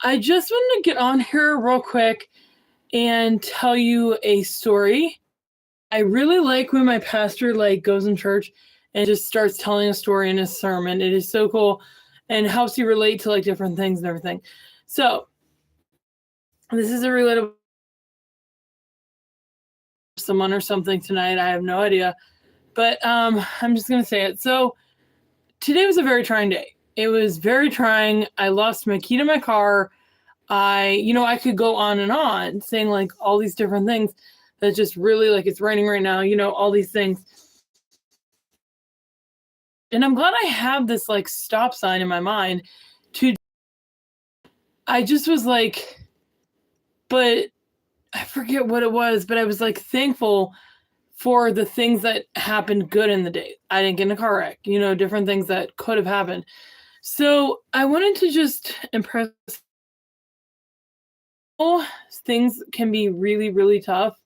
I just wanted to get on here real quick and tell you a story. I really like when my pastor goes in church and just starts telling a story in his sermon. It is so cool and helps you relate to different things and everything. So this is a relatable someone or something tonight. I have no idea, but I'm just gonna say it. So today was a very trying day. It was very trying. I lost my key to my car. I could go on and on saying all these different things that just really it's raining right now, all these things. And I'm glad I have this stop sign in my mind I just was but I forget what it was, but I was thankful for the things that happened good in the day. I didn't get in a car wreck, different things that could have happened. So I wanted to just impress things can be really, really tough.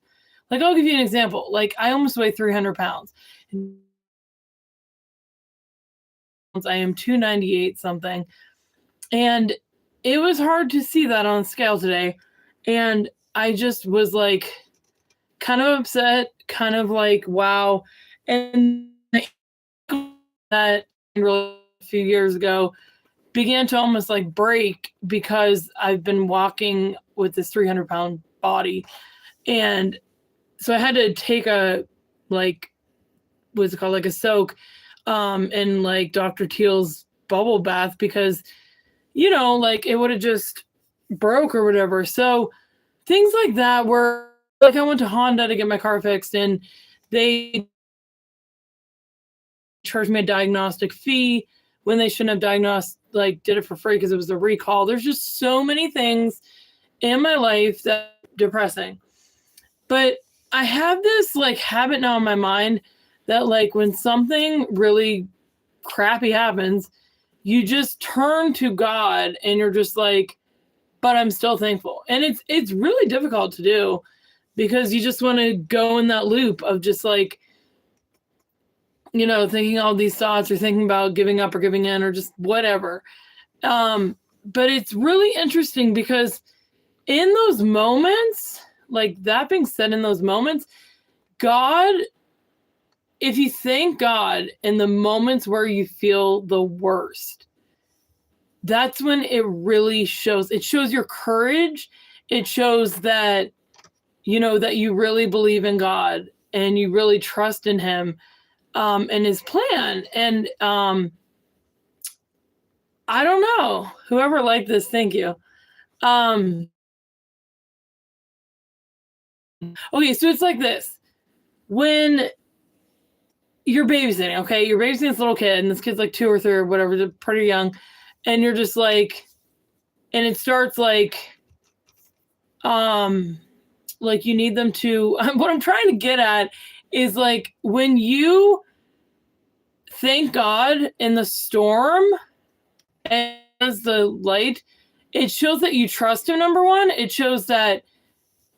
I'll give you an example. I almost weigh 300 pounds. I am 298 something. And it was hard to see that on the scale today. And I just was kind of upset, kind of wow. And that really a few years ago began to almost break because I've been walking with this 300-pound body. And so I had to take a what's it called, a soak in Dr. Teal's bubble bath because it would have just broke or whatever. So things like that were I went to Honda to get my car fixed and they charged me a diagnostic fee when they shouldn't have diagnosed, did it for free because it was a recall. There's just so many things in my life that are depressing. But I have this habit now in my mind that when something really crappy happens, you just turn to God and you're just but I'm still thankful. And it's really difficult to do because you just want to go in that loop of just thinking all these thoughts or thinking about giving up or giving in or just whatever. But it's really interesting because in those moments, that being said, in those moments, God, if you thank God in the moments where you feel the worst, that's when it really shows. It shows your courage. It shows that, that you really believe in God and you really trust in him and his plan. And I don't know, whoever liked this, thank you. Okay, so it's this. When you're babysitting, okay? You're babysitting this little kid, and this kid's 2 or 3 or whatever, they're pretty young, and you're just and it starts you need them to, what I'm trying to get at is when you thank God in the storm and as the light, it shows that you trust him, number one. It shows that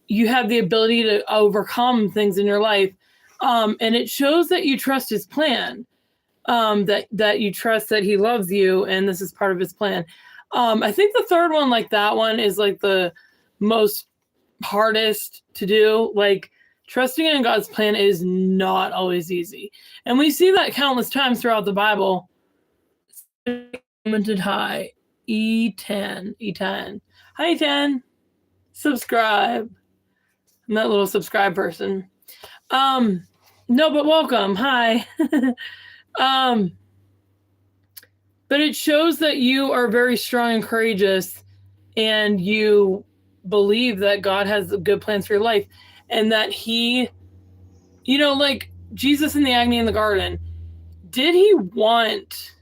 you have the ability to overcome things in your life. And it shows that you trust his plan, that you trust that he loves you and this is part of his plan. I think the third one, that one, is the most hardest to do. Trusting in God's plan is not always easy. And we see that countless times throughout the Bible. Commented hi, E10. Hi, E10. Subscribe. I'm that little subscribe person. No, but welcome. Hi. But it shows that you are very strong and courageous and you believe that God has good plans for your life and that he, Jesus in the agony in the garden, did he want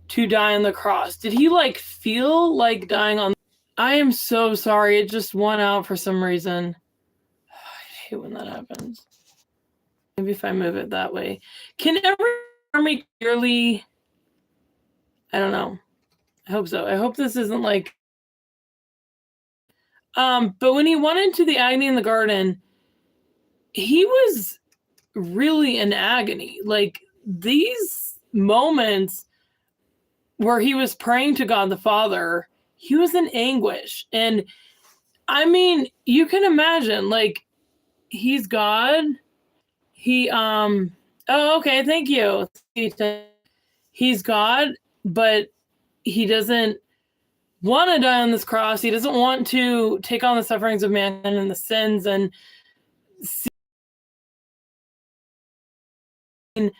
to die on the cross? Did he feel like dying on? I am so sorry. It just went out for some reason. I hate when that happens. Maybe if I move it that way. Can everyone hear me clearly? I don't know. I hope so. I hope this isn't but when he went into the agony in the garden, he was really in agony. These moments where he was praying to God the Father, he was in anguish. And I mean, you can imagine, like, he's God. He, oh, okay, thank you. He's God, but he doesn't want to die on this cross. He doesn't want to take on the sufferings of mankind and the sins and getting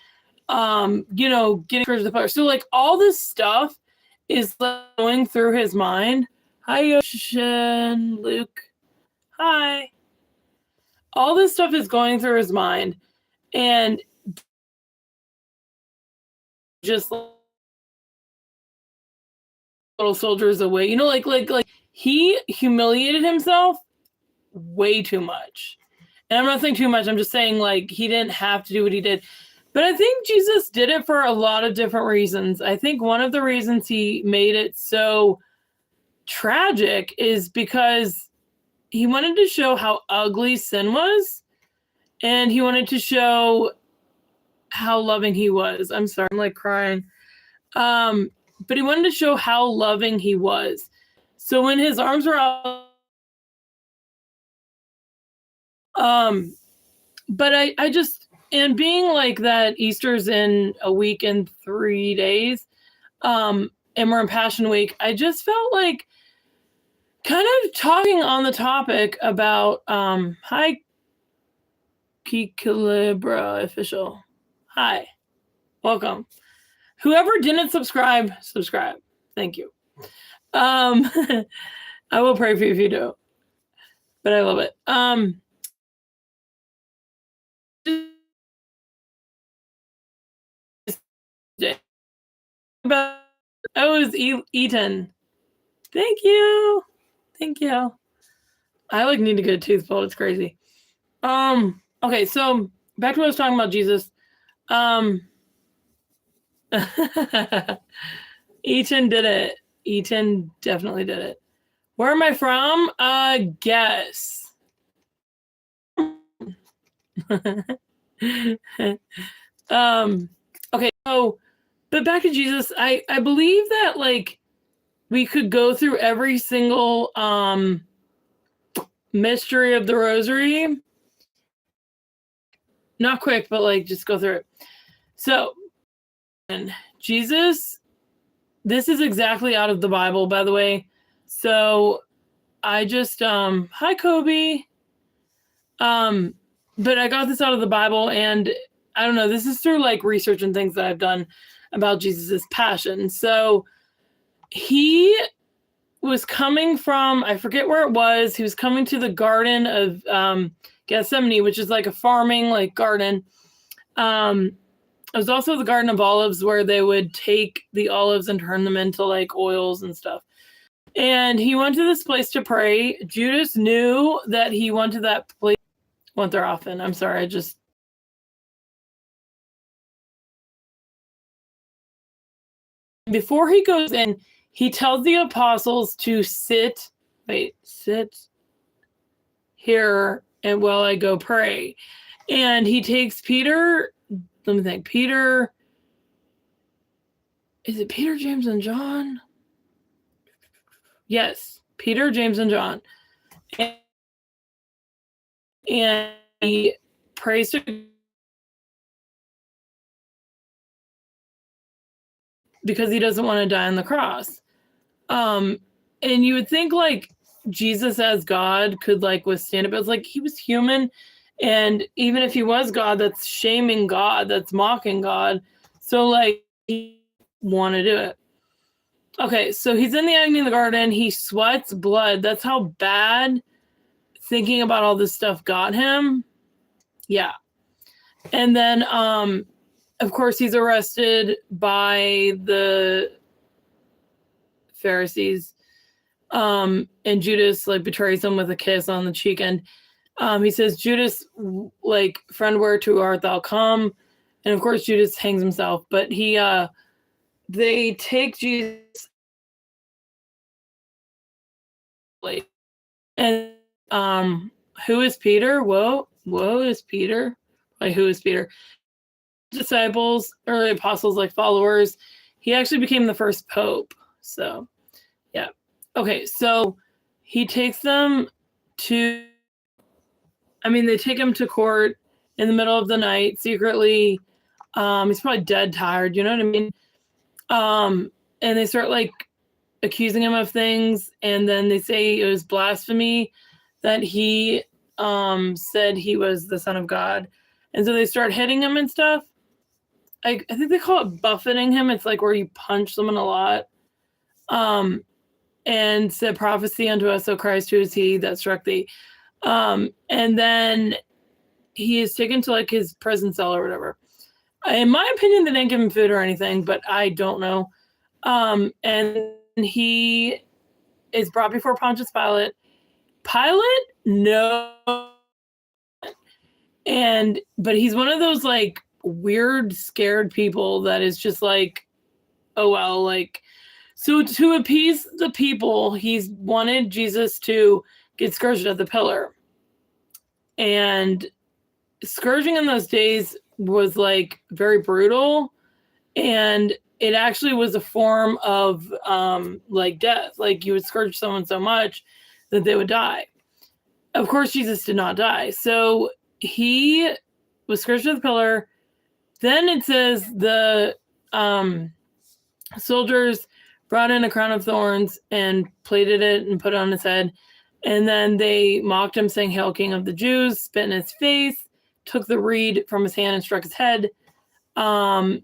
to the power. So like all this stuff is going through his mind. Hi, Ocean, Luke. Hi. All this stuff is going through his mind, and just little soldiers away. Like he humiliated himself way too much. And I'm not saying too much. I'm just saying like he didn't have to do what he did. But I think Jesus did it for a lot of different reasons. I think one of the reasons he made it so tragic is because he wanted to show how ugly sin was, and he wanted to show how loving he was. I'm sorry, I'm like crying. But he wanted to show how loving he was. So when his arms were out, but I just, and being like that Easter's in a week and 3 days, and we're in Passion Week, I just felt like kind of talking on the topic about, hi, Kikilibra official. Hi, welcome. Whoever didn't subscribe. Thank you. I will pray for you if you do. But I love it. I was eaten. Thank you. I like need to get a tooth pulled. It's crazy. Okay, so back to what I was talking about, Jesus. Eaton did it. Eaton definitely did it. Where am I from? Guess. Okay, so, but back to Jesus, I believe that like we could go through every single mystery of the rosary. Not quick, but like just go through it. So, and Jesus, this is exactly out of the Bible, by the way. So I just hi Kobe. But I got this out of the Bible, and I don't know, this is through like research and things that I've done about Jesus's passion. So he was coming from, I forget where it was, he was coming to the Garden of Gethsemane, which is like a farming like garden. It was also the Garden of Olives, where they would take the olives and turn them into like oils and stuff. And he went to this place to pray. Judas knew that he went to that place. Went there often. I'm sorry, I just. Before he goes in, he tells the apostles to sit here and while I go pray. And he takes Peter, let me think, Peter, is it Peter, James, and John? Yes, Peter, James, and John. And he prays to, because he doesn't want to die on the cross. And you would think like Jesus as God could like withstand it, but it's like he was human, and even if he was God, that's shaming God, that's mocking God. So like he want to do it. Okay, so he's in the agony in the garden, he sweats blood. That's how bad thinking about all this stuff got him. Yeah. And then of course he's arrested by the Pharisees, and Judas like betrays him with a kiss on the cheek, and he says, Judas, like, friend, where to art thou come? And of course Judas hangs himself, but he they take Jesus, like, and who is Peter? Whoa is Peter? Like, who is Peter? Disciples, early apostles, like followers. He actually became the first pope. So yeah. Okay, so he takes them to, they take him to court in the middle of the night secretly. He's probably dead tired, you know what I mean? And they start like accusing him of things, and then they say it was blasphemy that he said he was the Son of God. And so they start hitting him and stuff. I think they call it buffeting him. It's like where you punch someone a lot. And said, prophecy unto us, O Christ, who is he that struck thee? And then he is taken to like his prison cell or whatever. In my opinion, they didn't give him food or anything, but I don't know. And he is brought before Pontius Pilate. Pilate, no. But he's one of those like weird, scared people that is just like, oh, well, like, so to appease the people, he's wanted Jesus to get scourged at the pillar. And scourging in those days was like very brutal. And it actually was a form of like death. Like you would scourge someone so much that they would die. Of course, Jesus did not die. So he was scourged at the pillar. Then it says the soldiers brought in a crown of thorns and plaited it and put it on his head. And then they mocked him, saying, "Hail, King of the Jews," spit in his face, took the reed from his hand and struck his head. And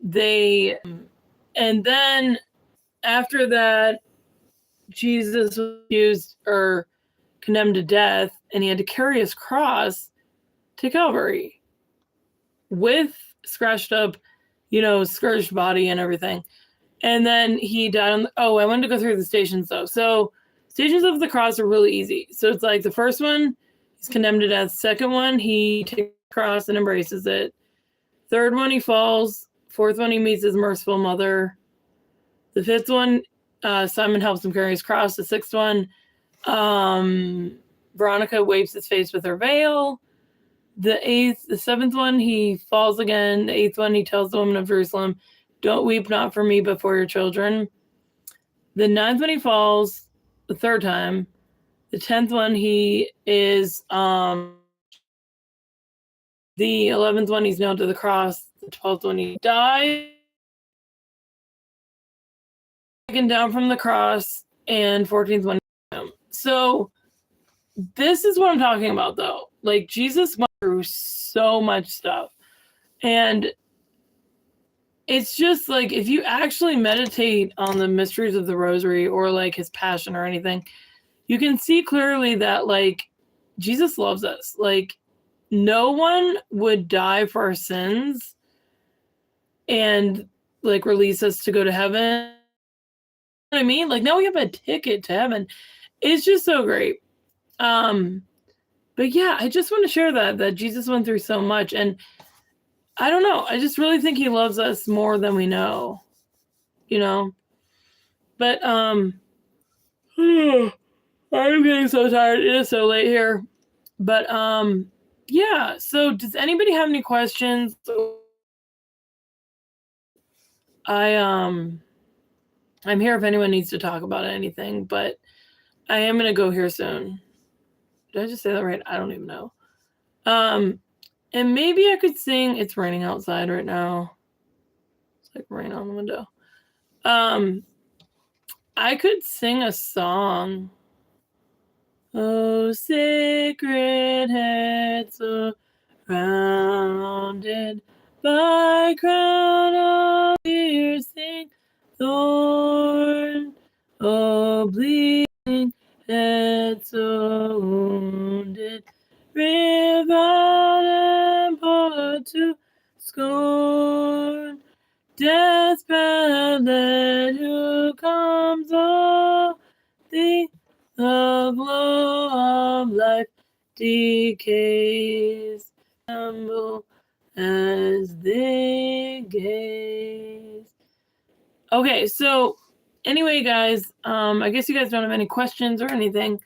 then after that, Jesus was accused or condemned to death, and he had to carry his cross to Calvary with scratched up, scourged body and everything. And then he died I wanted to go through the stations though. So stations of the cross are really easy. So it's like the first one, he's condemned to death. Second one, he takes the cross and embraces it. Third one, he falls. Fourth one, he meets his merciful mother. The fifth one, Simon helps him carry his cross. The sixth one, Veronica wipes his face with her veil. The seventh one, he falls again. The eighth one, he tells the woman of Jerusalem, "Don't weep, not for me, but for your children." The ninth one, he falls the third time. The 10th one, he is, the 11th one, he's nailed to the cross. The 12th one, he dies, taken down from the cross, and 14th one. So this is what I'm talking about, though. Like, Jesus went through so much stuff. And it's just like, if you actually meditate on the mysteries of the rosary or like his passion or anything, you can see clearly that like Jesus loves us. Like no one would die for our sins and like release us to go to heaven. You know what I mean? Like now we have a ticket to heaven. It's just so great. But yeah, I just want to share that Jesus went through so much, and I don't know. I just really think he loves us more than we know, But I'm getting so tired. It is so late here. But yeah. So does anybody have any questions? I'm here if anyone needs to talk about anything, but I am gonna go here soon. Did I just say that right? I don't even know. And maybe I could sing. It's raining outside right now. It's like rain on the window. I could sing a song. Oh, sacred head surrounded by crown of piercing thorn. Oh, bleeding head so wounded, rib out and put to scorn. Death's pallet who comes all the glow of life decays, tremble as they gaze. Okay, so anyway, guys, I guess you guys don't have any questions or anything.